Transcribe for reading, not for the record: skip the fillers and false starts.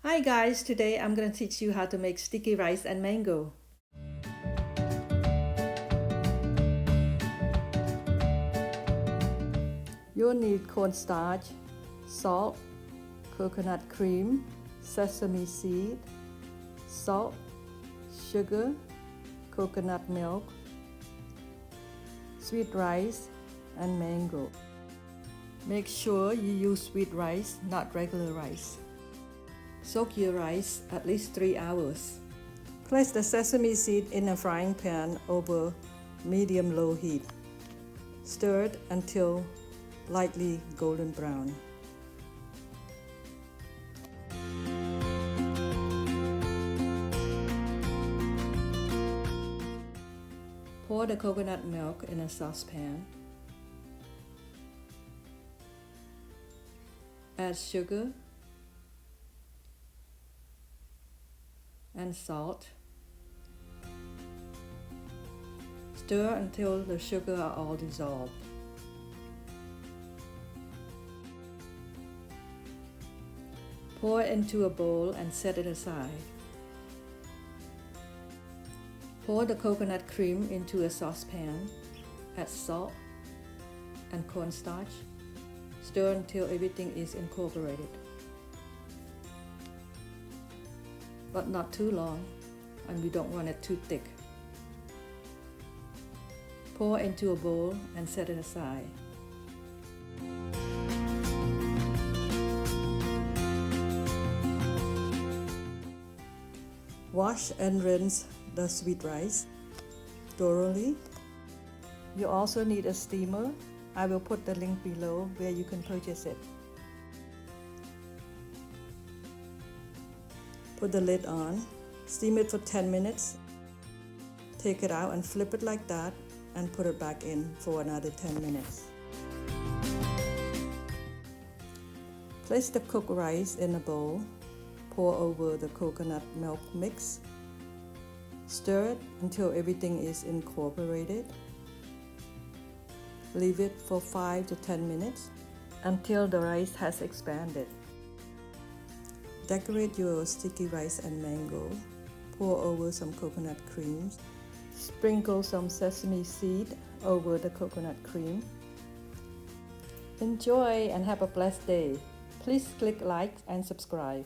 Hi guys, today I'm going to teach you how to make sticky rice and mango. You'll need cornstarch, salt, coconut cream, sesame seed, salt, sugar, coconut milk, sweet rice, and mango. Make sure you use sweet rice, not regular rice. Soak your rice at least 3 hours. Place the sesame seed in a frying pan over medium-low heat. Stir it until lightly golden brown. Pour the coconut milk in a saucepan. Add sugar and salt. Stir until the sugar are all dissolved. Pour it into a bowl and set it aside. Pour the coconut cream into a saucepan. Add salt and cornstarch. Stir until everything is incorporated, but not too long, and we don't want it too thick. Pour into a bowl and set it aside. Wash and rinse the sweet rice thoroughly. You also need a steamer. I will put the link below where you can purchase it. Put the lid on, steam it for 10 minutes. Take it out and flip it like that and put it back in for another 10 minutes. Place the cooked rice in a bowl. Pour over the coconut milk mix. Stir it until everything is incorporated. Leave it for 5 to 10 minutes until the rice has expanded. Decorate your sticky rice and mango. Pour over some coconut cream. Sprinkle some sesame seed over the coconut cream. Enjoy and have a blessed day. Please click like and subscribe.